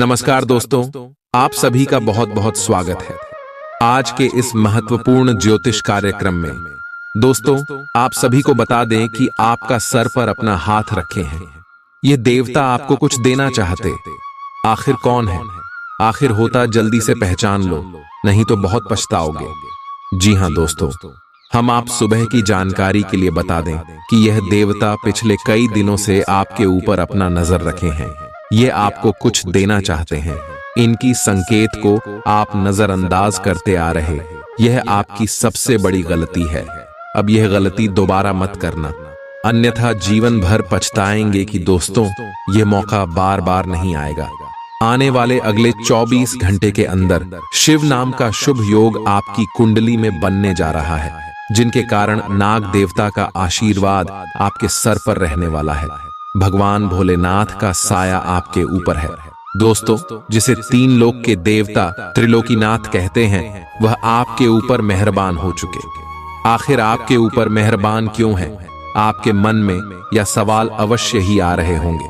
नमस्कार दोस्तों, आप सभी का बहुत बहुत स्वागत है आज के इस महत्वपूर्ण ज्योतिष कार्यक्रम में। दोस्तों, आप सभी को बता दें कि आपका सर पर अपना हाथ रखे हैं। ये देवता आपको कुछ देना चाहते। आखिर कौन है? आखिर होता जल्दी से पहचान लो, नहीं तो बहुत पछताओगे। जी हाँ दोस्तों, हम आप सुबह की जानकारी के लिए बता दें कि यह देवता पिछले कई दिनों से आपके ऊपर अपना नजर रखे हैं। ये आपको कुछ देना चाहते हैं। इनकी संकेत को आप नजरअंदाज करते आ रहे, यह आपकी सबसे बड़ी गलती है। अब यह गलती दोबारा मत करना, अन्यथा जीवन भर पछताएंगे कि दोस्तों यह मौका बार बार नहीं आएगा। आने वाले अगले 24 घंटे के अंदर शिव नाम का शुभ योग आपकी कुंडली में बनने जा रहा है, जिनके कारण नाग देवता का आशीर्वाद आपके सर पर रहने वाला है। भगवान भोलेनाथ का साया आपके ऊपर है। दोस्तों, जिसे 3 लोक के देवता त्रिलोकीनाथ कहते हैं, वह आपके ऊपर मेहरबान हो चुके। आखिर आपके ऊपर मेहरबान क्यों है? आपके मन में यह सवाल अवश्य ही आ रहे होंगे।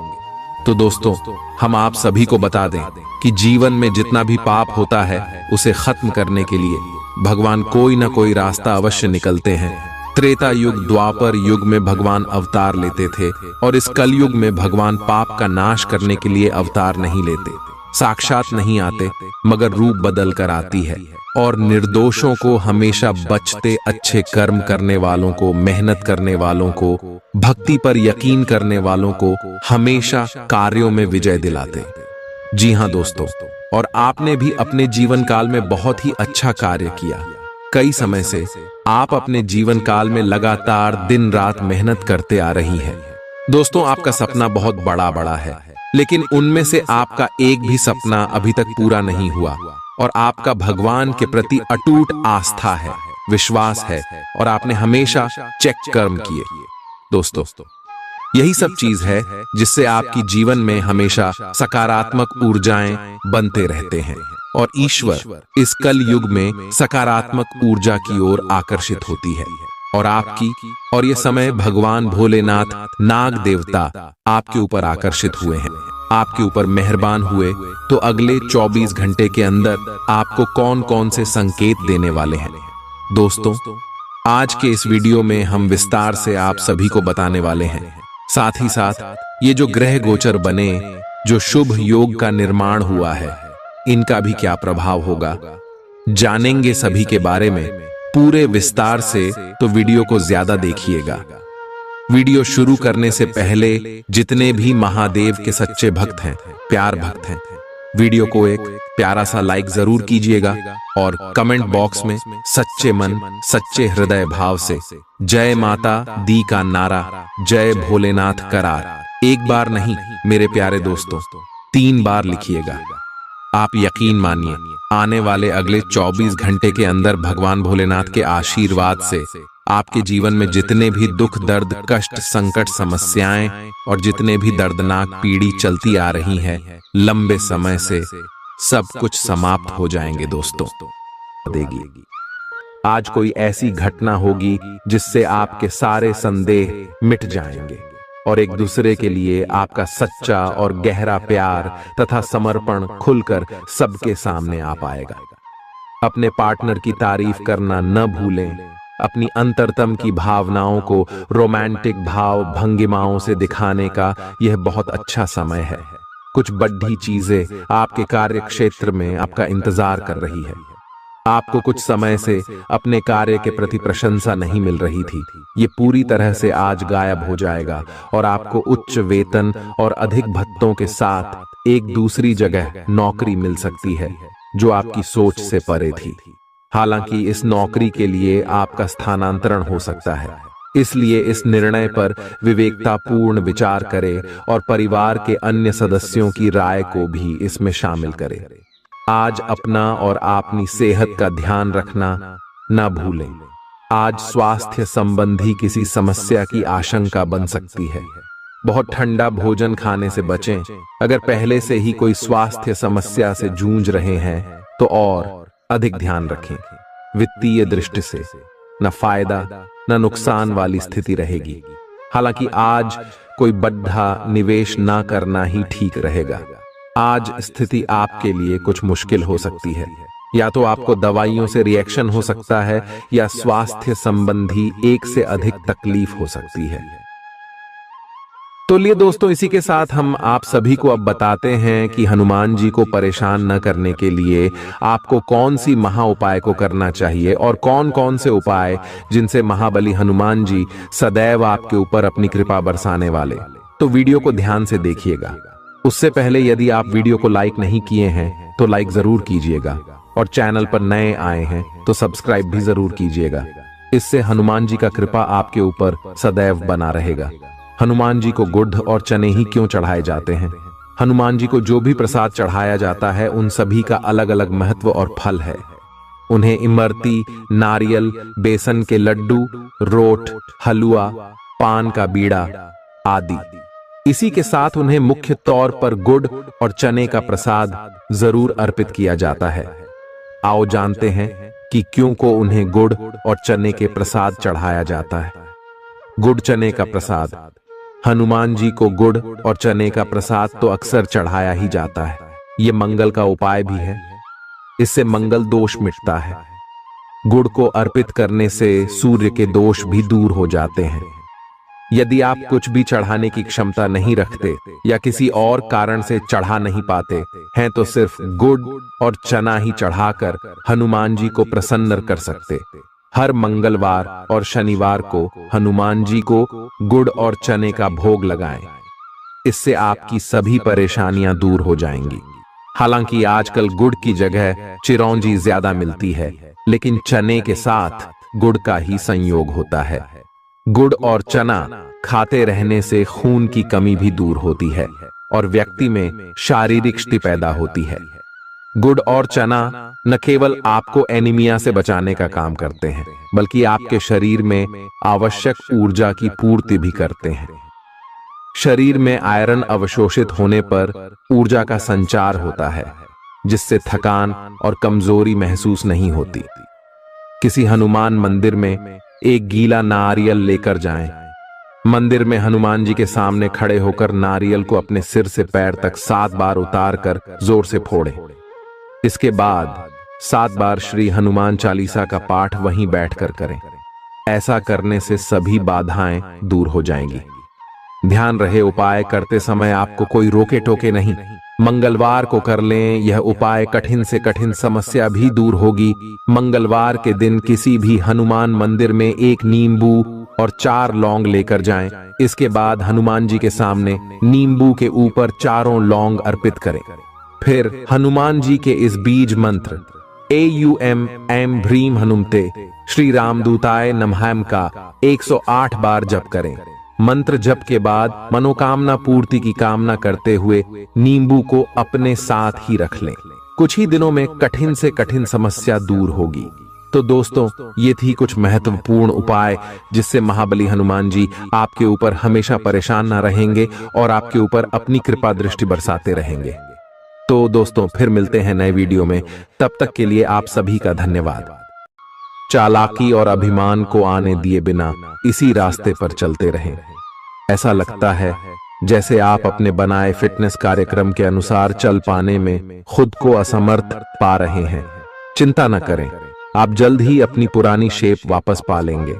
तो दोस्तों, हम आप सभी को बता दें कि जीवन में जितना भी पाप होता है उसे खत्म करने के लिए भगवान कोई ना कोई रास्ता अवश्य निकलते हैं। त्रेता युग, द्वापर युग में भगवान अवतार लेते थे, और इस कलयुग में भगवान पाप का नाश करने के लिए अवतार नहीं लेते, साक्षात नहीं आते, मगर रूप बदल कर आती है और निर्दोषों को हमेशा बचते, अच्छे कर्म करने वालों को, मेहनत करने वालों को, भक्ति पर यकीन करने वालों को हमेशा कार्यों में विजय दिलाते। जी हाँ दोस्तों, और आपने भी अपने जीवन काल में बहुत ही अच्छा कार्य किया। कई समय से आप अपने जीवन काल में लगातार दिन रात मेहनत करते आ रही हैं। दोस्तों, आपका सपना बहुत बड़ा बड़ा है, लेकिन उनमें से आपका एक भी सपना अभी तक पूरा नहीं हुआ, और आपका भगवान के प्रति अटूट आस्था है, विश्वास है, और आपने हमेशा चेक कर्म किए। दोस्तों, यही सब चीज है जिससे आपकी जीवन में हमेशा सकारात्मक ऊर्जाएं बनते रहते हैं, और ईश्वर इस कल युग में सकारात्मक ऊर्जा की ओर आकर्षित होती है। और ये समय भगवान भोलेनाथ नाग देवता आपके ऊपर आकर्षित हुए हैं, आपके ऊपर मेहरबान हुए। तो अगले 24 घंटे के अंदर आपको कौन कौन से संकेत देने वाले हैं? दोस्तों, आज के इस वीडियो में हम विस्तार से आप सभी को बताने वाले हैं। साथ ही साथ ये जो ग्रह गोचर बने, जो शुभ योग का निर्माण हुआ है, इनका भी क्या प्रभाव होगा, जानेंगे सभी के बारे में पूरे विस्तार से। तो वीडियो को ज्यादा देखिएगा। वीडियो शुरू करने से पहले जितने भी महादेव के सच्चे भक्त हैं, प्यार भक्त हैं, वीडियो को एक प्यारा सा लाइक जरूर कीजिएगा, और कमेंट बॉक्स में सच्चे मन सच्चे हृदय भाव से जय माता दी का नारा, जय भोलेनाथ करार एक बार नहीं मेरे प्यारे दोस्तों, 3 बार लिखिएगा। आप यकीन मानिए, आने वाले अगले 24 घंटे के अंदर भगवान भोलेनाथ के आशीर्वाद से आपके जीवन में जितने भी दुख, दर्द, कष्ट, संकट, समस्याएं और जितने भी दर्दनाक पीड़ी चलती आ रही हैं लंबे समय से, सब कुछ समाप्त हो जाएंगे दोस्तों। देगी आज कोई ऐसी घटना होगी जिससे आपके सारे संदेह मिट जाएंगे, और एक दूसरे के लिए आपका सच्चा और गहरा प्यार तथा समर्पण खुलकर सबके सामने आ पाएगा। अपने पार्टनर की तारीफ करना न भूलें। अपनी अंतरतम की भावनाओं को रोमांटिक भाव भंगिमाओं से दिखाने का यह बहुत अच्छा समय है। कुछ बड़ी चीजें आपके कार्य क्षेत्र में आपका इंतजार कर रही है। आपको कुछ समय से अपने कार्य के प्रति प्रशंसा नहीं मिल रही थी, ये पूरी तरह से आज गायब हो जाएगा, और आपको उच्च वेतन और अधिक भत्तों के साथ एक दूसरी जगह नौकरी मिल सकती है जो आपकी सोच से परे थी। हालांकि इस नौकरी के लिए आपका स्थानांतरण हो सकता है, इसलिए इस निर्णय पर विवेकतापूर्ण विचार करें और परिवार के अन्य सदस्यों की राय को भी इसमें शामिल करें। आज अपना और अपनी सेहत का ध्यान रखना न भूलें। आज स्वास्थ्य संबंधी किसी समस्या की आशंका बन सकती है। बहुत ठंडा भोजन खाने से बचें। अगर पहले से ही कोई स्वास्थ्य समस्या से जूझ रहे हैं तो और अधिक ध्यान रखें। वित्तीय दृष्टि से न फायदा न नुकसान वाली स्थिति रहेगी। हालांकि आज कोई बड़ा निवेश ना करना ही ठीक रहेगा। आज स्थिति आपके लिए कुछ मुश्किल हो सकती है। या तो आपको दवाइयों से रिएक्शन हो सकता है या स्वास्थ्य संबंधी एक से अधिक तकलीफ हो सकती है। तो लिए दोस्तों, इसी के साथ हम आप सभी को अब बताते हैं कि हनुमान जी को परेशान न करने के लिए आपको कौन सी महा उपाय को करना चाहिए और कौन कौन से उपाय जिनसे महाबली हनुमान जी सदैव आपके ऊपर अपनी कृपा बरसाने वाले। तो वीडियो को ध्यान से देखिएगा। उससे पहले यदि आप वीडियो को लाइक नहीं किए हैं तो लाइक जरूर कीजिएगा और चैनल पर नए आए हैं तो सब्सक्राइब भी जरूर कीजिएगा। इससे हनुमान जी का कृपा आपके ऊपर सदैव बना रहेगा। हनुमान जी को गुड़ और चने ही क्यों चढ़ाए जाते हैं? हनुमान जी को जो भी प्रसाद चढ़ाया जाता है उन सभी का अलग अलग महत्व और फल है। उन्हें इमरती, नारियल, बेसन के लड्डू, रोट, हलवा, पान का बीड़ा आदि। इसी के साथ उन्हें मुख्य तौर पर गुड़ और चने का प्रसाद जरूर अर्पित किया जाता है। आओ जानते हैं कि क्यों को उन्हें गुड़ और चने के प्रसाद चढ़ाया जाता है। गुड़ चने का प्रसाद। हनुमान जी को गुड़ और चने का प्रसाद तो अक्सर चढ़ाया ही जाता है। ये मंगल का उपाय भी है। इससे मंगल दोष मिटता है। गुड़ को अर्पित करने से सूर्य के दोष भी दूर हो जाते हैं। यदि आप कुछ भी चढ़ाने की क्षमता नहीं रखते या किसी और कारण से चढ़ा नहीं पाते हैं तो सिर्फ गुड़ और चना ही चढ़ाकर हनुमान जी को प्रसन्न कर सकते। हर मंगलवार और शनिवार को हनुमान जी को गुड़ और चने का भोग लगाएं। इससे आपकी सभी परेशानियां दूर हो जाएंगी। हालांकि आजकल गुड़ की जगह चिरौंजी ज्यादा मिलती है, लेकिन चने के साथ गुड़ का ही संयोग होता है। गुड़ और चना खाते रहने से खून की कमी भी दूर होती है और व्यक्ति में शारीरिक शक्ति पैदा होती है। गुड़ और चना न केवल आपको एनीमिया से बचाने का काम करते हैं, बल्कि आपके शरीर में आवश्यक ऊर्जा की पूर्ति भी करते हैं। शरीर में आयरन अवशोषित होने पर ऊर्जा का संचार होता है, जिससे थकान और कमजोरी महसूस नहीं होती। किसी हनुमान मंदिर में एक गीला नारियल लेकर जाएं। मंदिर में हनुमान जी के सामने खड़े होकर नारियल को अपने सिर से पैर तक 7 बार उतार कर जोर से फोड़ें। इसके बाद 7 बार श्री हनुमान चालीसा का पाठ वहीं बैठकर करें। ऐसा करने से सभी बाधाएं दूर हो जाएंगी। ध्यान रहे, उपाय करते समय आपको कोई रोके टोके नहीं। मंगलवार को कर लें। यह उपाय कठिन से कठिन समस्या भी दूर होगी। मंगलवार के दिन किसी भी हनुमान मंदिर में 1 नींबू और 4 लौंग लेकर जाएं। इसके बाद हनुमान जी के सामने नींबू के ऊपर 4 लौंग अर्पित करें। फिर हनुमान जी के इस बीज मंत्र AUM ऐं ह्रीं हनुमते श्री रामदूताय नमः का 108 बार जप करें। मंत्र जप के बाद मनोकामना पूर्ति की कामना करते हुए नींबू को अपने साथ ही रख लें। कुछ ही दिनों में कठिन से कठिन समस्या दूर होगी। तो दोस्तों, ये थी कुछ महत्वपूर्ण उपाय जिससे महाबली हनुमान जी आपके ऊपर हमेशा परेशान ना रहेंगे और आपके ऊपर अपनी कृपा दृष्टि बरसाते रहेंगे। तो दोस्तों, फिर मिलते हैं नए वीडियो में। तब तक के लिए आप सभी का धन्यवाद। चालाकी और अभिमान को आने दिए बिना इसी रास्ते पर चलते रहें। ऐसा लगता है जैसे आप अपने बनाए फिटनेस कार्यक्रम के अनुसार चल पाने में खुद को असमर्थ पा रहे हैं। चिंता न करें, आप जल्द ही अपनी पुरानी शेप वापस पा लेंगे।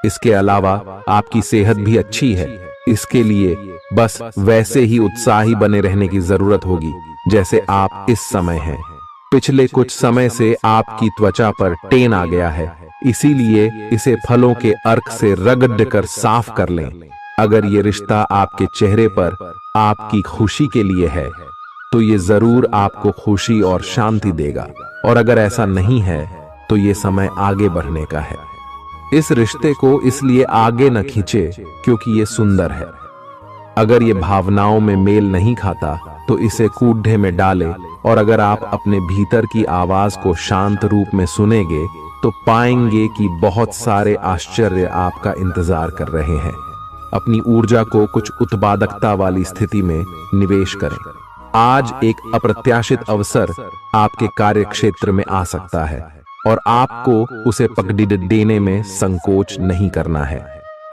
इसके अलावा आपकी सेहत भी अच्छी है। इसके लिए बस वैसे ही उत्साही बने रहने की जरूरत होगी जैसे आप इस समय हैं। पिछले कुछ समय से आपकी त्वचा पर टेन आ गया है, इसीलिए इसे फलों के अर्क से रगड़ कर साफ कर लें। अगर ये रिश्ता आपके चेहरे पर आपकी खुशी के लिए है तो ये जरूर आपको खुशी और शांति देगा, और अगर ऐसा नहीं है तो ये समय आगे बढ़ने का है। इस रिश्ते को इसलिए आगे न खींचे क्योंकि ये सुंदर है। अगर ये भावनाओं में मेल नहीं खाता तो इसे कूढ़े में डाले, और अगर आप अपने भीतर की आवाज को शांत रूप में सुनेंगे तो पाएंगे कि बहुत सारे आश्चर्य आपका इंतजार कर रहे हैं। अपनी ऊर्जा को कुछ उत्पादकता वाली स्थिति में निवेश करें। आज एक अप्रत्याशित अवसर आपके कार्य क्षेत्र में आ सकता है और आपको उसे पकड़ देने में संकोच नहीं करना है।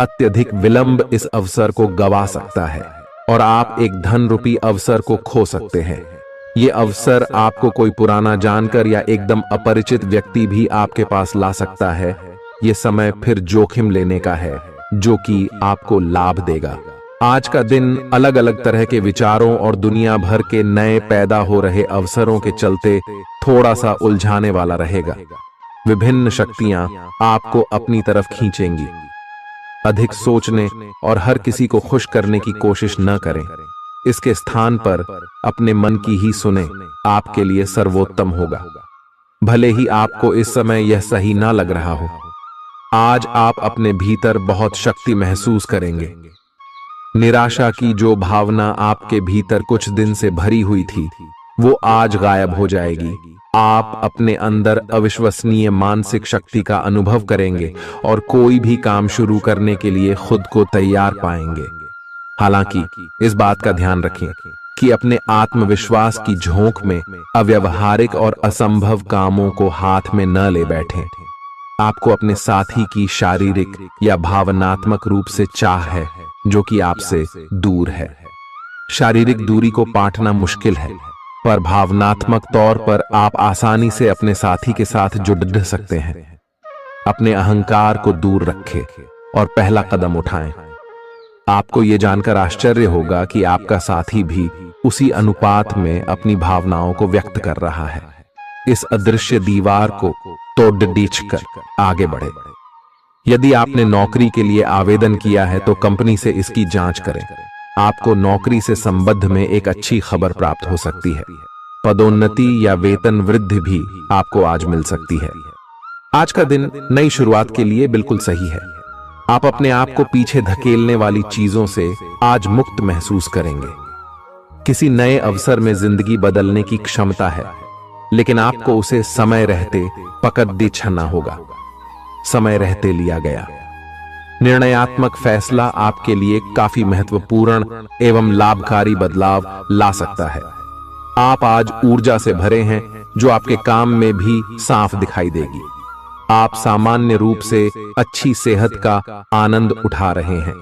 अत्यधिक विलंब इस अवसर को गवा सकता है और आप एक धन रूपी अवसर को खो सकते हैं। ये अवसर आपको कोई पुराना जानकर या एकदम अपरिचित व्यक्ति भी आपके पास ला सकता है। ये समय फिर जोखिम लेने का है, जो कि आपको लाभ देगा। आज का दिन अलग अलग तरह के विचारों और दुनिया भर के नए पैदा हो रहे अवसरों के चलते थोड़ा सा उलझाने वाला रहेगा। विभिन्न शक्तियां आपको अपनी तरफ खींचेंगी। अधिक सोचने और हर किसी को खुश करने की कोशिश न करें। इसके स्थान पर अपने मन की ही सुने, आपके लिए सर्वोत्तम होगा। भले ही आपको इस समय यह सही ना लग रहा हो, आज आप अपने भीतर बहुत शक्ति महसूस करेंगे। निराशा की जो भावना आपके भीतर कुछ दिन से भरी हुई थी, वो आज गायब हो जाएगी। आप अपने अंदर अविश्वसनीय मानसिक शक्ति का अनुभव करेंगे और कोई भी काम शुरू करने के लिए खुद को तैयार पाएंगे। हालांकि इस बात का ध्यान रखें कि अपने आत्मविश्वास की झोंक में अव्यावहारिक और असंभव कामों को हाथ में न ले बैठें। आपको अपने साथी की शारीरिक या भावनात्मक रूप से चाह है, जो कि आपसे दूर है। शारीरिक दूरी को पाटना मुश्किल है, पर भावनात्मक तौर पर आप आसानी से अपने साथी के साथ जुड़ सकते हैं। अपने अहंकार को दूर रखें और पहला कदम उठाएं। आपको यह जानकर आश्चर्य होगा कि आपका साथी भी उसी अनुपात में अपनी भावनाओं को व्यक्त कर रहा है। इस अदृश्य दीवार को तोड़-कर आगे बढ़े। यदि आपने नौकरी के लिए आवेदन किया है तो कंपनी से इसकी जांच करें। आपको नौकरी से संबंध में एक अच्छी खबर प्राप्त हो सकती है। पदोन्नति या वेतन वृद्धि भी आपको आज मिल सकती है। आज का दिन नई शुरुआत के लिए बिल्कुल सही है। आप अपने आप को पीछे धकेलने वाली चीजों से आज मुक्त महसूस करेंगे। किसी नए अवसर में जिंदगी बदलने की क्षमता है, लेकिन आपको उसे समय रहते पकड़ दे छना होगा। समय रहते लिया गया निर्णयात्मक फैसला आपके लिए काफी महत्वपूर्ण एवं लाभकारी बदलाव ला सकता है। आप आज ऊर्जा से भरे हैं, जो आपके काम में भी साफ दिखाई देगी। आप सामान्य रूप से अच्छी सेहत का आनंद उठा रहे हैं।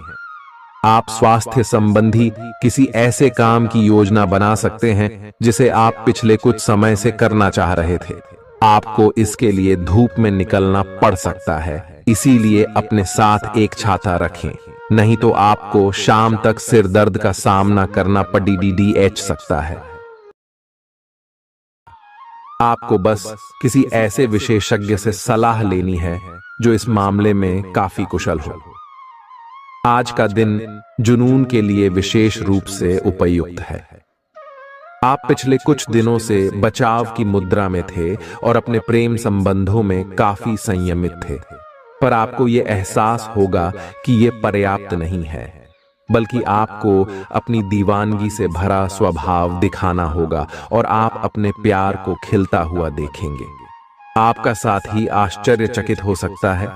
आप स्वास्थ्य संबंधी किसी ऐसे काम की योजना बना सकते हैं जिसे आप पिछले कुछ समय से करना चाह रहे थे। आपको इसके लिए धूप में निकलना पड़ सकता है, इसीलिए अपने साथ एक छाता रखें, नहीं तो आपको शाम तक सिर दर्द का सामना करना पड़ सकता है। आपको बस किसी ऐसे विशेषज्ञ से सलाह लेनी है जो इस मामले में काफी कुशल हो। आज का दिन जुनून के लिए विशेष रूप से उपयुक्त है। आप पिछले कुछ दिनों से बचाव की मुद्रा में थे और अपने प्रेम संबंधों में काफी संयमित थे, पर आपको यह एहसास होगा कि यह पर्याप्त नहीं है, बल्कि आपको अपनी दीवानगी से भरा स्वभाव दिखाना होगा और आप अपने प्यार को खिलता हुआ देखेंगे। आपका साथी आश्चर्यचकित हो सकता है,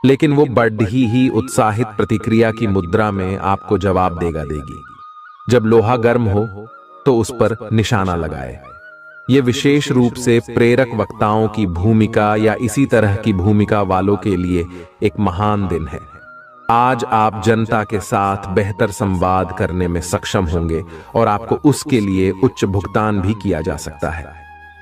लेकिन वो बड़ी ही उत्साहित प्रतिक्रिया की मुद्रा में आपको जवाब देगी। जब लोहा गर्म हो तो उस पर निशाना लगाए। ये विशेष रूप से प्रेरक वक्ताओं की भूमिका या इसी तरह की भूमिका वालों के लिए एक महान दिन है। आज आप जनता के साथ बेहतर संवाद करने में सक्षम होंगे और आपको उसके लिए उच्च भुगतान भी किया जा सकता है।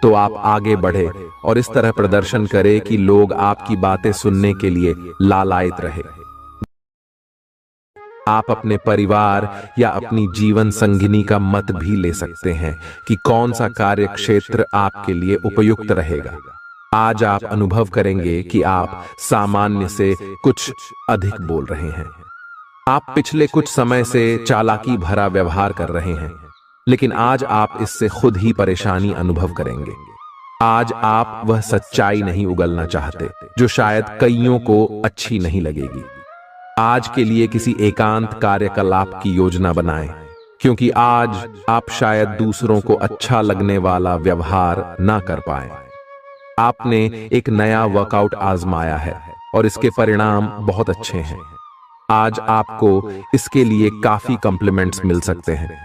तो आप आगे बढ़े और इस तरह प्रदर्शन करें कि लोग आपकी बातें सुनने के लिए लालायित रहे। आप अपने परिवार या अपनी जीवन संगिनी का मत भी ले सकते हैं कि कौन सा कार्य क्षेत्र आपके लिए उपयुक्त रहेगा। आज आप अनुभव करेंगे कि आप सामान्य से कुछ अधिक बोल रहे हैं। आप पिछले कुछ समय से चालाकी भरा व्यवहार कर रहे हैं, लेकिन आज आप इससे खुद ही परेशानी अनुभव करेंगे। आज आप वह सच्चाई नहीं उगलना चाहते जो शायद कईयों को अच्छी नहीं लगेगी। आज के लिए किसी एकांत कार्यकलाप की योजना बनाएं, क्योंकि आज आप शायद दूसरों को अच्छा लगने वाला व्यवहार ना कर पाएं। आपने एक नया वर्कआउट आजमाया है और इसके परिणाम बहुत अच्छे हैं। आज आपको इसके लिए काफी कॉम्प्लीमेंट्स मिल सकते हैं।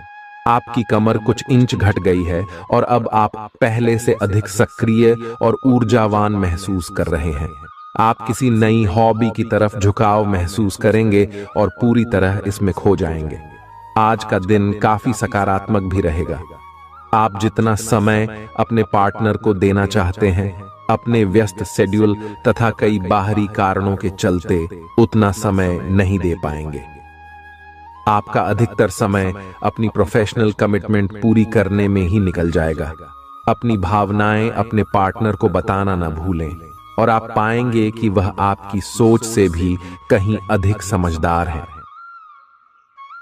आपकी कमर कुछ इंच घट गई है और अब आप पहले से अधिक सक्रिय और ऊर्जावान महसूस कर रहे हैं। आप किसी नई हॉबी की तरफ झुकाव महसूस करेंगे और पूरी तरह इसमें खो जाएंगे। आज का दिन काफी सकारात्मक भी रहेगा। आप जितना समय अपने पार्टनर को देना चाहते हैं, अपने व्यस्त शेड्यूल तथा कई बाहरी कारणों के चलते उतना समय नहीं दे पाएंगे। आपका अधिकतर समय अपनी प्रोफेशनल कमिटमेंट पूरी करने में ही निकल जाएगा। अपनी भावनाएं अपने पार्टनर को बताना न भूलें और आप पाएंगे कि वह आपकी सोच से भी कहीं अधिक समझदार है।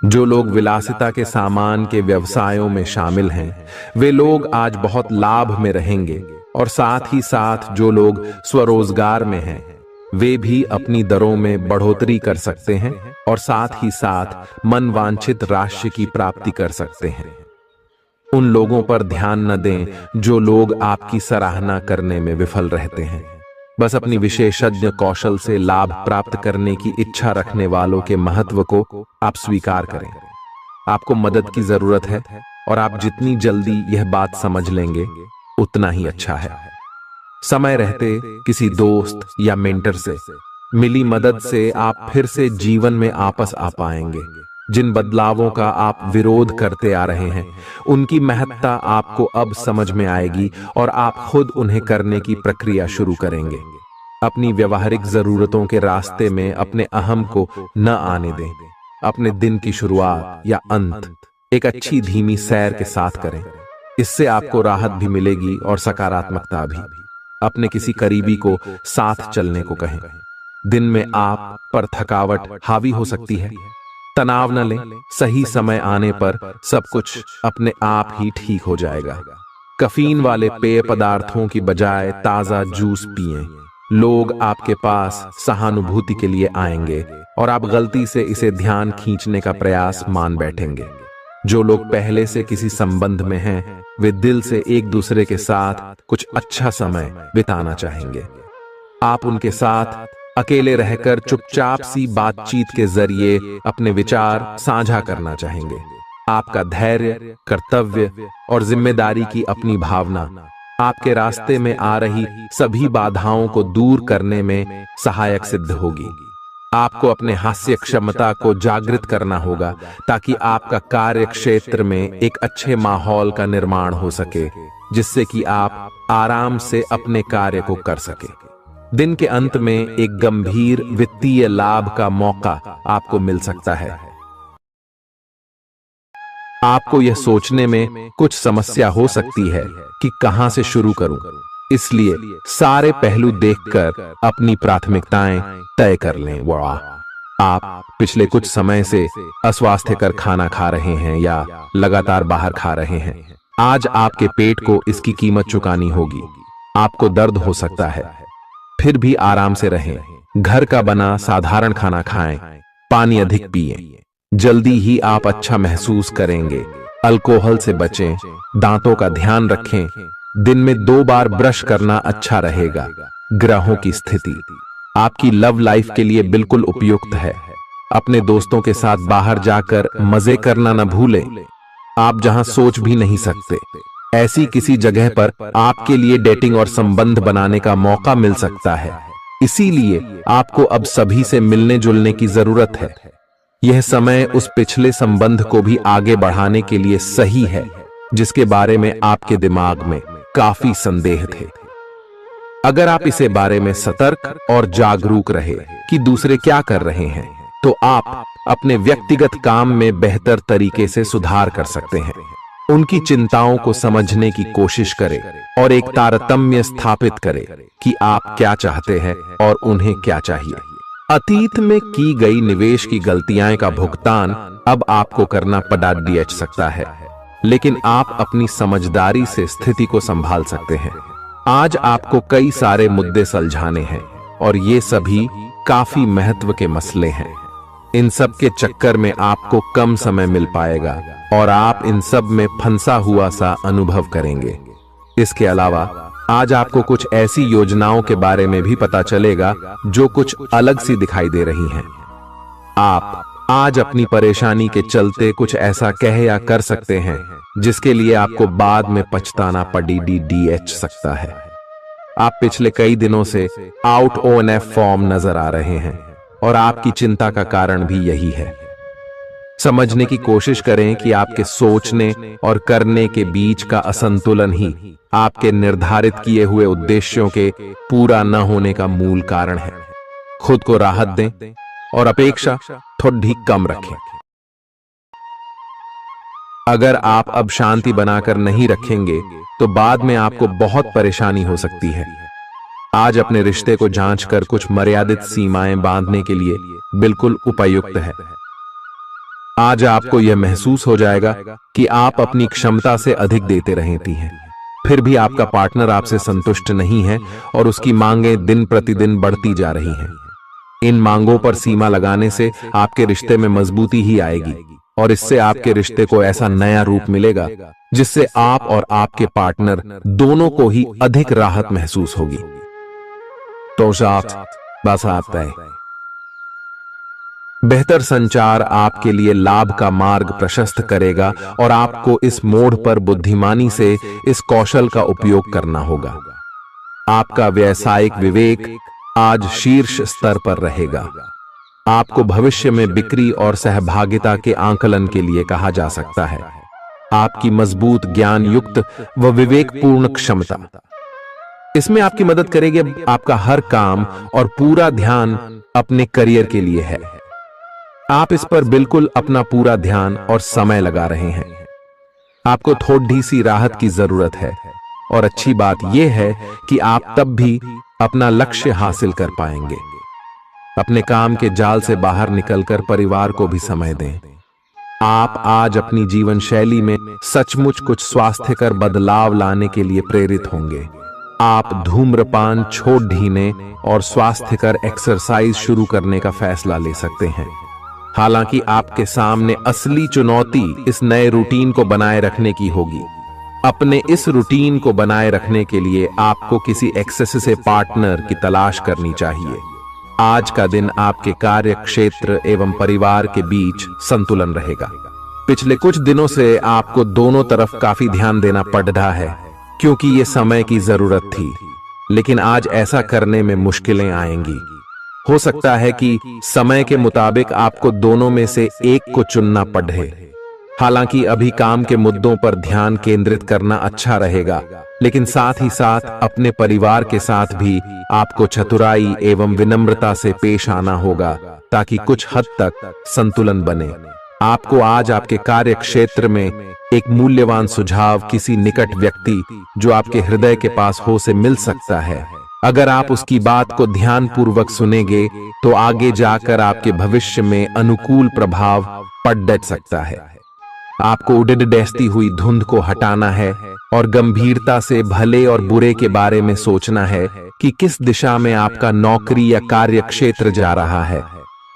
जो लोग विलासिता के सामान के व्यवसायों में शामिल हैं, वे लोग आज बहुत लाभ में रहेंगे और साथ ही साथ जो लोग स्वरोजगार में हैं, वे भी अपनी दरों में बढ़ोतरी कर सकते हैं और साथ ही साथ मनवांछित राशि की प्राप्ति कर सकते हैं। उन लोगों पर ध्यान न दें जो लोग आपकी सराहना करने में विफल रहते हैं। बस अपनी विशेषज्ञ कौशल से लाभ प्राप्त करने की इच्छा रखने वालों के महत्व को आप स्वीकार करें। आपको मदद की जरूरत है और आप जितनी जल्दी यह बात समझ लेंगे उतना ही अच्छा है। समय रहते किसी दोस्त या मेंटर से मिली मदद से आप फिर से जीवन में आपस आ पाएंगे। जिन बदलावों का आप विरोध करते आ रहे हैं, उनकी महत्ता आपको अब समझ में आएगी और आप खुद उन्हें करने की प्रक्रिया शुरू करेंगे। अपनी व्यवहारिक जरूरतों के रास्ते में अपने अहम को न आने दें। अपने दिन की शुरुआत या अंत एक अच्छी धीमी सैर के साथ करें। इससे आपको राहत भी मिलेगी और सकारात्मकता भी। अपने किसी करीबी को साथ चलने को कहें। दिन में आप पर थकावट हावी हो सकती है, तनाव न लें। सही समय आने पर सब कुछ अपने आप ही ठीक हो जाएगा। कैफीन वाले पेय पदार्थों की बजाय ताजा जूस पिएं। लोग आपके पास सहानुभूति के लिए आएंगे और आप गलती से इसे ध्यान खींचने का प्रयास मान बैठेंगे। जो लोग पहले से किसी संबंध में हैं, वे दिल से एक दूसरे के साथ कुछ अच्छा समय बिताना चाहेंगे। आप उनके साथ अकेले रहकर चुपचाप सी बातचीत के जरिए अपने विचार साझा करना चाहेंगे। आपका धैर्य, कर्तव्य और जिम्मेदारी की अपनी भावना आपके रास्ते में आ रही सभी बाधाओं को दूर करने में सहायक सिद्ध होगी। आपको अपने हास्य क्षमता को जागृत करना होगा ताकि आपका कार्य क्षेत्र में एक अच्छे माहौल का निर्माण हो सके, जिससे कि आप आराम से अपने कार्य को कर सके। दिन के अंत में एक गंभीर वित्तीय लाभ का मौका आपको मिल सकता है। आपको यह सोचने में कुछ समस्या हो सकती है कि कहां से शुरू करूं, इसलिए सारे पहलू देखकर अपनी प्राथमिकताएं तय कर लें। आप पिछले कुछ समय से अस्वास्थ्यकर खाना खा रहे हैं या लगातार बाहर खा रहे हैं। आज आपके पेट को इसकी कीमत चुकानी होगी। आपको दर्द हो सकता है, फिर भी आराम से रहें। घर का बना साधारण खाना खाएं, पानी अधिक पिएं। जल्दी ही आप अच्छा महसूस करेंगे। अल्कोहल से बचें, दांतों का ध्यान रखें। दिन में 2 बार ब्रश करना अच्छा रहेगा। ग्रहों की स्थिति आपकी लव लाइफ के लिए बिल्कुल उपयुक्त है। अपने दोस्तों के साथ बाहर जाकर मजे करना न भूलें। आप जहां सोच भी नहीं सकते, ऐसी किसी जगह पर आपके लिए डेटिंग और संबंध बनाने का मौका मिल सकता है। इसीलिए आपको अब सभी से मिलने जुलने की जरूरत है। यह समय उस पिछले संबंध को भी आगे बढ़ाने के लिए सही है जिसके बारे में आपके दिमाग में काफी संदेह थे। अगर आप इसे बारे में सतर्क और जागरूक रहे कि दूसरे क्या कर रहे हैं, तो आप अपने व्यक्तिगत काम में बेहतर तरीके से सुधार कर सकते हैं। उनकी चिंताओं को समझने की कोशिश करें और एक तारतम्य स्थापित करें कि आप क्या चाहते हैं और उन्हें क्या चाहिए। अतीत में की गई निवेश की गलतियां का भुगतान अब आपको करना पड़ सकता है, लेकिन आप अपनी समझदारी से स्थिति को संभाल सकते हैं। आज आपको कई सारे मुद्दे सुलझाने हैं और ये सभी काफी महत्व के मसले हैं। इन सब के चक्कर में आपको कम समय मिल पाएगा और आप इन सब में फंसा हुआ सा अनुभव करेंगे। इसके अलावा आज आपको कुछ ऐसी योजनाओं के बारे में भी पता चलेगा जो कुछ अलग सी दिखाई दे रही हैं। आप आज अपनी परेशानी के चलते कुछ ऐसा कह या कर सकते हैं जिसके लिए आपको बाद में पछताना पड़ सकता है। आप पिछले कई दिनों से आउट ONF फॉर्म नजर आ रहे हैं और आपकी चिंता का कारण भी यही है। समझने की कोशिश करें कि आपके सोचने और करने के बीच का असंतुलन ही आपके निर्धारित किए हुए उद्देश्यों के पूरा न होने का मूल कारण है। खुद को राहत दें और अपेक्षा थोड़ी कम रखें। अगर आप अब शांति बनाकर नहीं रखेंगे तो बाद में आपको बहुत परेशानी हो सकती है। आज अपने रिश्ते को जांचकर कुछ मर्यादित सीमाएं बांधने के लिए बिल्कुल उपयुक्त है। आज आपको यह महसूस हो जाएगा कि आप अपनी क्षमता से अधिक देते रहती हैं, फिर भी आपका पार्टनर आपसे संतुष्ट नहीं है और उसकी मांगें दिन प्रतिदिन बढ़ती जा रही हैं। इन मांगों पर सीमा लगाने से आपके रिश्ते में मजबूती ही आएगी और इससे आपके रिश्ते को ऐसा नया रूप मिलेगा जिससे आप और आपके पार्टनर दोनों को ही अधिक राहत महसूस होगी। तो साथ बस आता है। बेहतर संचार आपके लिए लाभ का मार्ग प्रशस्त करेगा और आपको इस मोड़ पर बुद्धिमानी से इस कौशल का उपयोग करना होगा। आपका व्यावसायिक विवेक आज शीर्ष स्तर पर रहेगा। आपको भविष्य में बिक्री और सहभागिता के आंकलन के लिए कहा जा सकता है। आपकी मजबूत ज्ञान युक्त व विवेकपूर्ण क्षमता इसमें आपकी मदद करेगी। आपका हर काम और पूरा ध्यान अपने करियर के लिए है। आप इस पर बिल्कुल अपना पूरा ध्यान और समय लगा रहे हैं। आपको थोड़ी सी राहत की जरूरत है और अच्छी बात यह है कि आप तब भी अपना लक्ष्य हासिल कर पाएंगे। अपने काम के जाल से बाहर निकलकर परिवार को भी समय दें। आप आज अपनी जीवन शैली में सचमुच कुछ स्वास्थ्यकर बदलाव लाने के लिए प्रेरित होंगे। आप धूम्रपान छोड़ देने और स्वास्थ्यकर एक्सरसाइज शुरू करने का फैसला ले सकते हैं। हालांकि आपके सामने असली चुनौती इस नए रूटीन को बनाए रखने की होगी। अपने इस रूटीन को बनाए रखने के लिए आपको किसी एक्सेस से पार्टनर की तलाश करनी चाहिए। आज का दिन आपके कार्य क्षेत्र एवं परिवार के बीच संतुलन रहेगा। पिछले कुछ दिनों से आपको दोनों तरफ काफी ध्यान देना पड़ रहा है क्योंकि ये समय की जरूरत थी, लेकिन आज ऐसा करने में मुश्किलें आएंगी। हो सकता है कि समय के मुताबिक आपको दोनों में से एक को चुनना पड़े। हालांकि अभी काम के मुद्दों पर ध्यान केंद्रित करना अच्छा रहेगा, लेकिन साथ ही साथ अपने परिवार के साथ भी आपको चतुराई एवं विनम्रता से पेश आना होगा ताकि कुछ हद तक संतुलन बने। आपको आज आपके कार्य क्षेत्र में एक मूल्यवान सुझाव किसी निकट व्यक्ति जो आपके हृदय के पास हो से मिल सकता है। अगर आप उसकी बात को ध्यानपूर्वक सुनेंगे तो आगे जाकर आपके भविष्य में अनुकूल प्रभाव पड़ सकता है। आपको उड़ती हुई धुंध को हटाना है और गंभीरता से भले और बुरे के बारे में सोचना है कि किस दिशा में आपका नौकरी या कार्य क्षेत्र जा रहा है।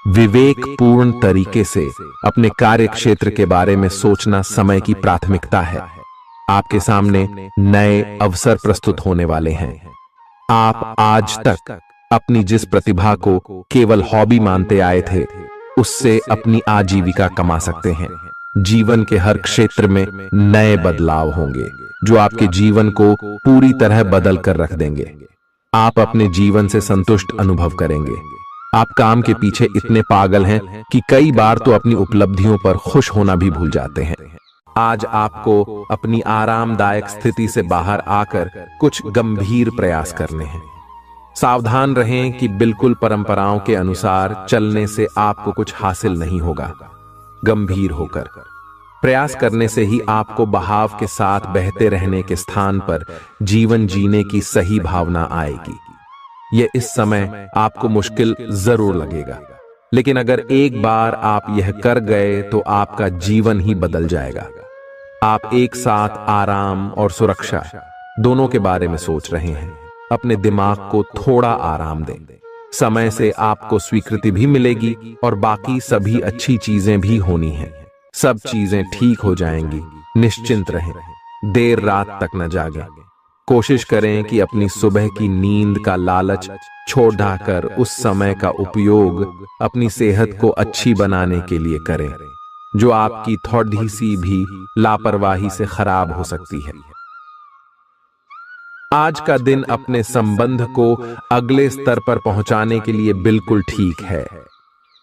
विवेकपूर्ण तरीके से अपने कार्य क्षेत्र के बारे में सोचना समय की प्राथमिकता है। आपके सामने नए अवसर प्रस्तुत होने वाले हैं। आप आज तक अपनी जिस प्रतिभा को केवल हॉबी मानते आए थे, उससे अपनी आजीविका कमा सकते हैं। जीवन के हर क्षेत्र में नए बदलाव होंगे जो आपके जीवन को पूरी तरह बदल कर रख देंगे। आप अपने जीवन से संतुष्ट अनुभव करेंगे। आप काम के पीछे इतने पागल हैं कि कई बार तो अपनी उपलब्धियों पर खुश होना भी भूल जाते हैं। आज आपको अपनी आरामदायक स्थिति से बाहर आकर कुछ गंभीर प्रयास करने हैं। सावधान रहें कि बिल्कुल परंपराओं के अनुसार चलने से आपको कुछ हासिल नहीं होगा। गंभीर होकर प्रयास करने से ही आपको बहाव के साथ बहते रहने के स्थान पर जीवन जीने की सही भावना आएगी। यह इस समय आपको मुश्किल जरूर लगेगा, लेकिन अगर एक बार आप यह कर गए तो आपका जीवन ही बदल जाएगा। आप एक साथ आराम और सुरक्षा दोनों के बारे में सोच रहे हैं। अपने दिमाग को थोड़ा आराम दें। समय से आपको स्वीकृति भी मिलेगी और बाकी सभी अच्छी चीजें भी होनी हैं। सब चीजें ठीक हो जाएंगी। निश्चिंत रहें। देर रात तक न जागें। कोशिश करें कि अपनी सुबह की नींद का लालच छोड़कर उस समय का उपयोग अपनी सेहत को अच्छी बनाने के लिए करें, जो आपकी थोड़ी सी भी लापरवाही से खराब हो सकती है। आज का दिन अपने संबंध को अगले स्तर पर पहुंचाने के लिए बिल्कुल ठीक है।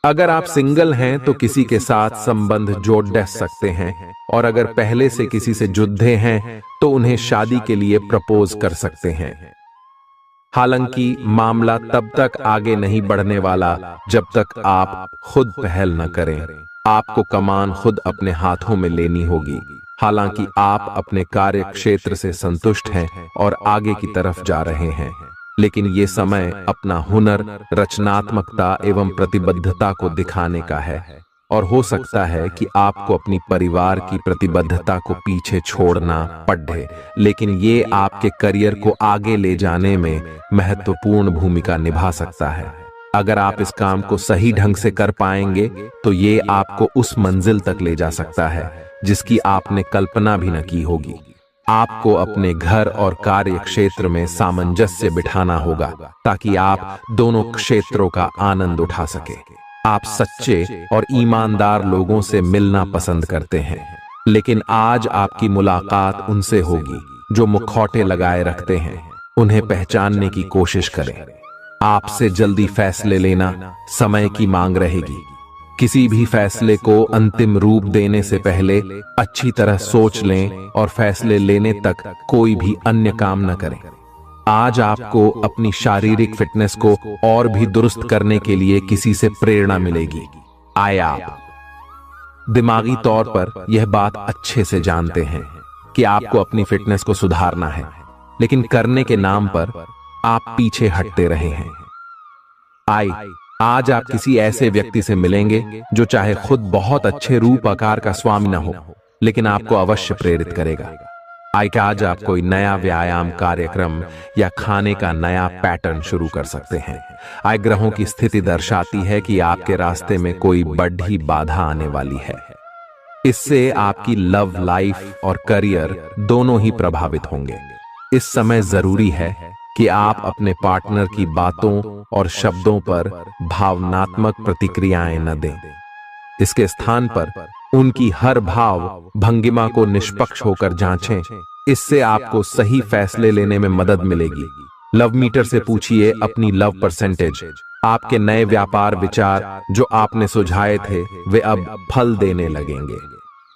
अगर आप सिंगल हैं तो किसी के साथ संबंध जोड़ सकते हैं, और अगर पहले से किसी से जुड़े हैं तो उन्हें शादी के लिए प्रपोज कर सकते हैं। हालांकि मामला तब तक आगे नहीं बढ़ने वाला जब तक आप खुद पहल न करें। आपको कमान खुद अपने हाथों में लेनी होगी। हालांकि आप अपने कार्य क्षेत्र से संतुष्ट हैं और आगे की तरफ जा रहे हैं, लेकिन ये समय अपना हुनर, रचनात्मकता एवं प्रतिबद्धता को दिखाने का है। और हो सकता है कि आपको अपनी परिवार की प्रतिबद्धता को पीछे छोड़ना पड़े, लेकिन ये आपके करियर को आगे ले जाने में महत्वपूर्ण भूमिका निभा सकता है। अगर आप इस काम को सही ढंग से कर पाएंगे तो ये आपको उस मंजिल तक ले जा सकता है जिसकी आपने कल्पना भी न की होगी। आपको अपने घर और कार्य क्षेत्र में सामंजस्य बिठाना होगा ताकि आप दोनों क्षेत्रों का आनंद उठा सके। आप सच्चे और ईमानदार लोगों से मिलना पसंद करते हैं, लेकिन आज आपकी मुलाकात उनसे होगी जो मुखौटे लगाए रखते हैं। उन्हें पहचानने की कोशिश करें। आपसे जल्दी फैसले लेना समय की मांग रहेगी। किसी भी फैसले को अंतिम रूप देने से पहले अच्छी तरह सोच लें और फैसले लेने तक कोई भी अन्य काम न करें। आज आपको अपनी शारीरिक फिटनेस को और भी दुरुस्त करने के लिए किसी से प्रेरणा मिलेगी। आप दिमागी तौर पर यह बात अच्छे से जानते हैं कि आपको अपनी फिटनेस को सुधारना है, लेकिन करने के नाम पर आप पीछे हटते रहे हैं। आज आप किसी ऐसे व्यक्ति से मिलेंगे जो चाहे खुद बहुत अच्छे रूप आकार का स्वामी न हो, लेकिन आपको अवश्य प्रेरित करेगा। आज आप कोई नया व्यायाम कार्यक्रम या खाने का नया पैटर्न शुरू कर सकते हैं। ग्रहों की स्थिति दर्शाती है कि आपके रास्ते में कोई बड़ी बाधा आने वाली है। इससे आपकी लव लाइफ और करियर दोनों ही प्रभावित होंगे। इस समय जरूरी है कि आप अपने पार्टनर की बातों और शब्दों पर भावनात्मक प्रतिक्रियाएं न दें। इसके स्थान पर उनकी हर भाव भंगिमा को निष्पक्ष होकर जांचें। इससे आपको सही फैसले लेने में मदद मिलेगी। लव मीटर से पूछिए अपनी लव परसेंटेज। आपके नए व्यापार विचार जो आपने सुझाए थे वे अब फल देने लगेंगे।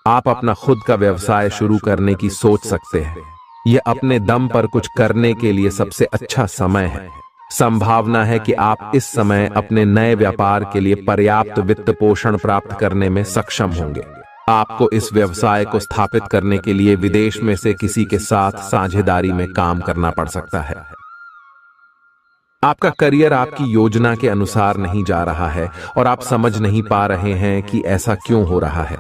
आप अपना खुद का व्यवसाय शुरू करने की सोच सकते हैं। यह अपने दम पर कुछ करने के लिए सबसे अच्छा समय है। संभावना है कि आप इस समय अपने नए व्यापार के लिए पर्याप्त वित्त पोषण प्राप्त करने में सक्षम होंगे। आपको इस व्यवसाय को स्थापित करने के लिए विदेश में से किसी के साथ साझेदारी में काम करना पड़ सकता है। आपका करियर आपकी योजना के अनुसार नहीं जा रहा है और आप समझ नहीं पा रहे हैं कि ऐसा क्यों हो रहा है।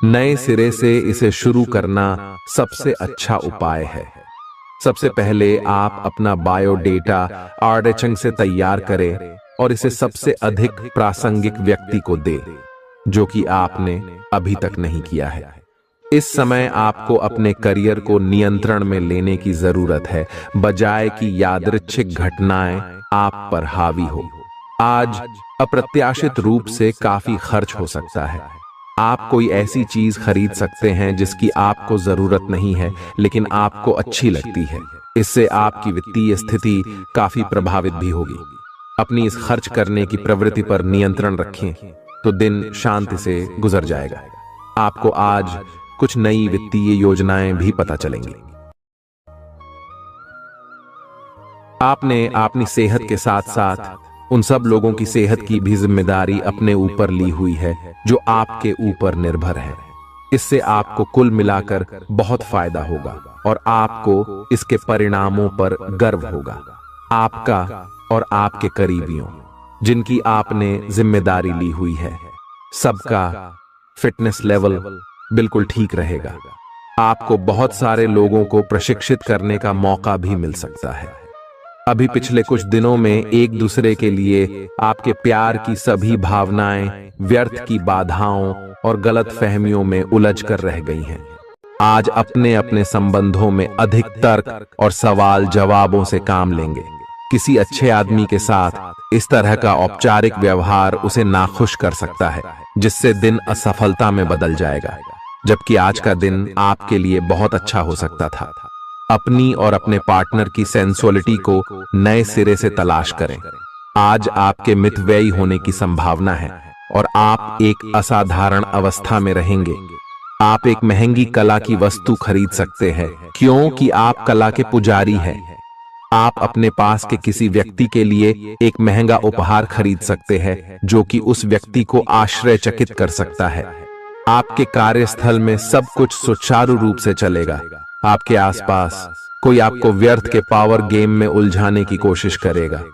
नए सिरे से इसे शुरू करना सबसे अच्छा उपाय है। सबसे पहले आप अपना बायोडेटा आर्डेचंग से तैयार करें और इसे सबसे अधिक प्रासंगिक व्यक्ति को दें, जो कि आपने अभी तक नहीं किया है। इस समय आपको अपने करियर को नियंत्रण में लेने की जरूरत है, बजाय कि यादृच्छिक घटनाएं आप पर हावी हो। आज अप्रत्याशित रूप से काफी खर्च हो सकता है। आप कोई ऐसी चीज खरीद सकते हैं जिसकी आपको जरूरत नहीं है, लेकिन आपको अच्छी लगती है। इससे आपकी वित्तीय स्थिति काफी प्रभावित भी होगी। अपनी इस खर्च करने की प्रवृत्ति पर नियंत्रण रखें तो दिन शांति से गुजर जाएगा। आपको आज कुछ नई वित्तीय योजनाएं भी पता चलेंगी। आपने अपनी सेहत के साथ साथ उन सब लोगों की सेहत की भी जिम्मेदारी अपने ऊपर ली हुई है जो आपके ऊपर निर्भर है। इससे आपको कुल मिलाकर बहुत फायदा होगा और आपको इसके परिणामों पर गर्व होगा। आपका और आपके करीबियों जिनकी आपने जिम्मेदारी ली हुई है, सबका फिटनेस लेवल बिल्कुल ठीक रहेगा। आपको बहुत सारे लोगों को प्रशिक्षित करने का मौका भी मिल सकता है। अभी पिछले कुछ दिनों में एक दूसरे के लिए आपके प्यार की सभी भावनाएं व्यर्थ की बाधाओं और गलत फहमियों में उलझ कर रह गई हैं। आज अपने अपने संबंधों में अधिक तर्क और सवाल जवाबों से काम लेंगे। किसी अच्छे आदमी के साथ इस तरह का औपचारिक व्यवहार उसे नाखुश कर सकता है, जिससे दिन असफलता में बदल जाएगा, जबकि आज का दिन आपके लिए बहुत अच्छा हो सकता था। अपनी और अपने पार्टनर की सेंसुअलिटी को नए सिरे से तलाश करें। आज आपके मितव्ययी होने की संभावना है और आप एक असाधारण अवस्था में रहेंगे। आप एक महंगी कला की वस्तु खरीद सकते हैं क्योंकि आप कला के पुजारी हैं। आप अपने पास के किसी व्यक्ति के लिए एक महंगा उपहार खरीद सकते हैं जो कि उस व्यक्ति को आश्चर्यचकित कर सकता है। आपके कार्यस्थल में सब कुछ सुचारू रूप से चलेगा। आपके आसपास कोई आपको व्यर्थ के पावर गेम में उलझाने की कोशिश करेगा।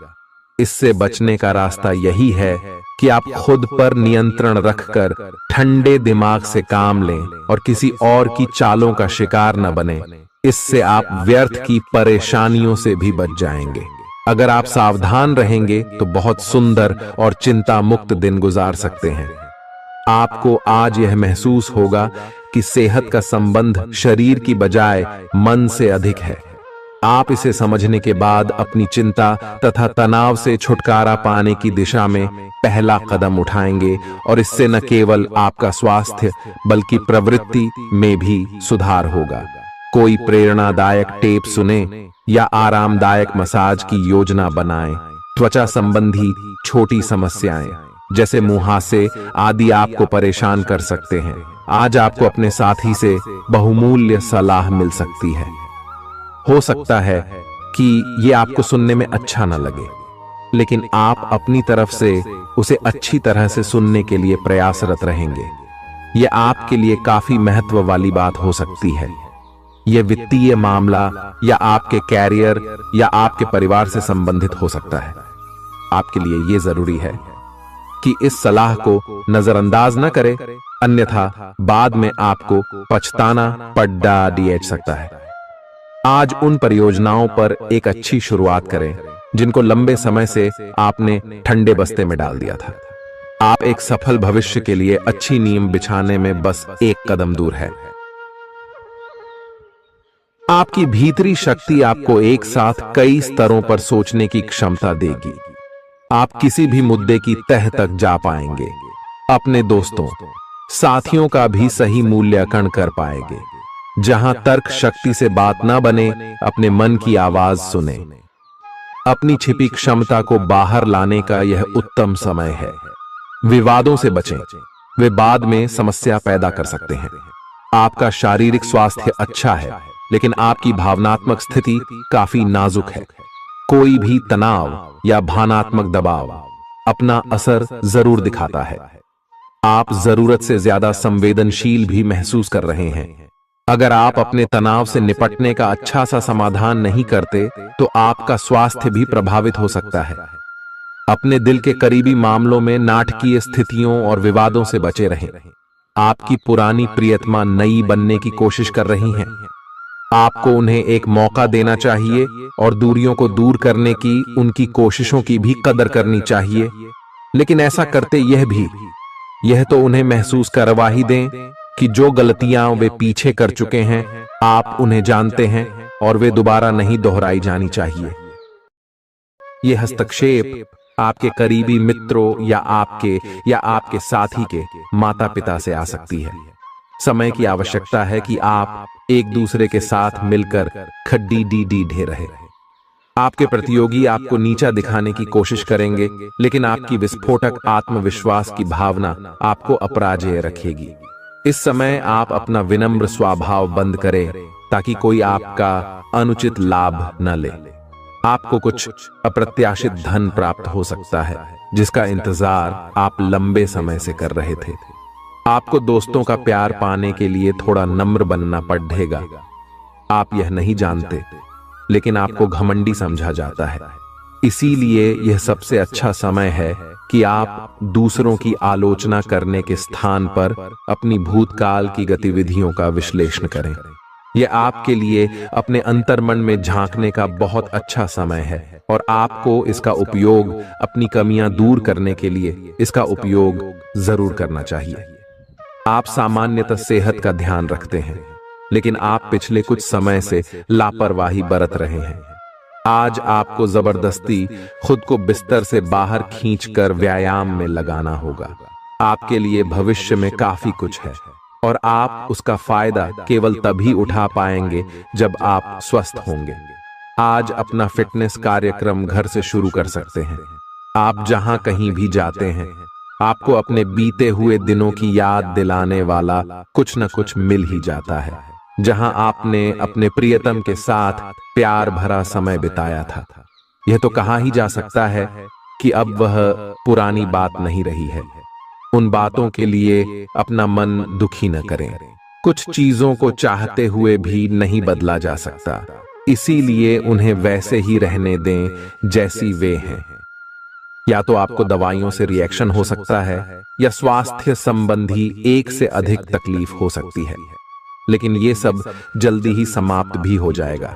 इससे बचने का रास्ता यही है कि आप खुद पर नियंत्रण रखकर ठंडे दिमाग से काम लें और किसी और की चालों का शिकार न बने। इससे आप व्यर्थ की परेशानियों से भी बच जाएंगे। अगर आप सावधान रहेंगे तो बहुत सुंदर और चिंता मुक्त दिन गुजार सकते हैं। आपको आज यह महसूस होगा कि सेहत का संबंध शरीर की बजाय मन से अधिक है। आप इसे समझने के बाद अपनी चिंता तथा तनाव से छुटकारा पाने की दिशा में पहला कदम उठाएंगे और इससे न केवल आपका स्वास्थ्य बल्कि प्रवृत्ति में भी सुधार होगा। कोई प्रेरणादायक टेप सुने या आरामदायक मसाज की योजना बनाएं। त्वचा संबंधी छोटी समस्याएं जैसे मुहासे आदि आपको परेशान कर सकते हैं। आज आपको अपने साथी से बहुमूल्य सलाह मिल सकती है। हो सकता है कि ये आपको सुनने में अच्छा न लगे, लेकिन आप अपनी तरफ से उसे अच्छी तरह से सुनने के लिए प्रयासरत रहेंगे। यह आपके लिए काफी महत्व वाली बात हो सकती है। यह वित्तीय मामला या आपके कैरियर या आपके परिवार से संबंधित हो सकता है। आपके लिए यह जरूरी है कि इस सलाह को नजरअंदाज न करें, अन्यथा बाद में आपको पछताना पड़ सकता है। आज उन परियोजनाओं पर एक अच्छी शुरुआत करें जिनको लंबे समय से आपने ठंडे बस्ते में डाल दिया था। आप एक सफल भविष्य के लिए अच्छी नींव बिछाने में बस एक कदम दूर है। आपकी भीतरी शक्ति आपको एक साथ कई स्तरों पर सोचने की क्षमता देगी। आप किसी भी मुद्दे की तह तक जा पाएंगे। अपने दोस्तों, साथियों का भी सही मूल्यांकन कर पाएंगे। जहां तर्क शक्ति से बात ना बने, अपने मन की आवाज सुने। अपनी छिपी क्षमता को बाहर लाने का यह उत्तम समय है। विवादों से बचें, वे बाद में समस्या पैदा कर सकते हैं। आपका शारीरिक स्वास्थ्य अच्छा है, लेकिन आपकी भावनात्मक स्थिति काफी नाजुक है। कोई भी तनाव या भावनात्मक दबाव अपना असर जरूर दिखाता है। आप जरूरत से ज्यादा संवेदनशील भी महसूस कर रहे हैं। अगर आप अपने तनाव से निपटने का अच्छा सा समाधान नहीं करते तो आपका स्वास्थ्य भी प्रभावित हो सकता है। अपने दिल के करीबी मामलों में नाटकीय स्थितियों और विवादों से बचे रहें। आपकी पुरानी प्रियतमा नई बनने की कोशिश कर रही हैं। आपको उन्हें एक मौका देना चाहिए और दूरियों को दूर करने की उनकी कोशिशों की भी कदर करनी चाहिए। लेकिन ऐसा करते यह तो उन्हें महसूस करवा ही दें कि जो गलतियां वे पीछे कर चुके हैं आप उन्हें जानते हैं और वे दोबारा नहीं दोहराई जानी चाहिए। यह हस्तक्षेप आपके करीबी मित्रों या आपके साथी के माता पिता से आ सकती है। समय की आवश्यकता है कि आप एक दूसरे के साथ मिलकर खड्डी ढे रहे। आपके प्रतियोगी आपको नीचा दिखाने की कोशिश करेंगे, लेकिन आपकी विस्फोटक आत्मविश्वास की भावना आपको अपराजेय रखेगी। इस समय आप अपना विनम्र स्वभाव बंद करें ताकि कोई आपका अनुचित लाभ न ले। आपको कुछ अप्रत्याशित धन प्राप्त हो सकता है जिसका इंतजार आप लंबे समय से कर रहे थे। आपको दोस्तों का प्यार पाने के लिए थोड़ा नम्र बनना पड़ेगा। आप यह नहीं जानते, लेकिन आपको घमंडी समझा जाता है। इसीलिए यह सबसे अच्छा समय है कि आप दूसरों की आलोचना करने के स्थान पर अपनी भूतकाल की गतिविधियों का विश्लेषण करें। यह आपके लिए अपने अंतर्मन में झांकने का बहुत अच्छा समय है और आपको इसका उपयोग अपनी कमियां दूर करने के लिए इसका उपयोग जरूर करना चाहिए। आप सामान्यतः सेहत का ध्यान रखते हैं, लेकिन आप पिछले कुछ समय से लापरवाही बरत रहे हैं। आज आपको जबरदस्ती खुद को बिस्तर से बाहर खींचकर व्यायाम में लगाना होगा। आपके लिए भविष्य में काफी कुछ है और आप उसका फायदा केवल तभी उठा पाएंगे जब आप स्वस्थ होंगे। आज अपना फिटनेस कार्यक्रम घर से शुरू कर सकते हैं। आप जहां कहीं भी जाते हैं, आपको अपने बीते हुए दिनों की याद दिलाने वाला कुछ न कुछ मिल ही जाता है, जहां आपने अपने प्रियतम के साथ प्यार भरा समय बिताया था। यह तो कहा ही जा सकता है कि अब वह पुरानी बात नहीं रही है। उन बातों के लिए अपना मन दुखी न करें। कुछ चीजों को चाहते हुए भी नहीं बदला जा सकता, इसीलिए उन्हें वैसे ही रहने दें जैसी वे हैं। या तो आपको दवाइयों से रिएक्शन हो सकता है, या स्वास्थ्य संबंधी एक से अधिक तकलीफ हो सकती है, लेकिन ये सब जल्दी ही समाप्त भी हो जाएगा।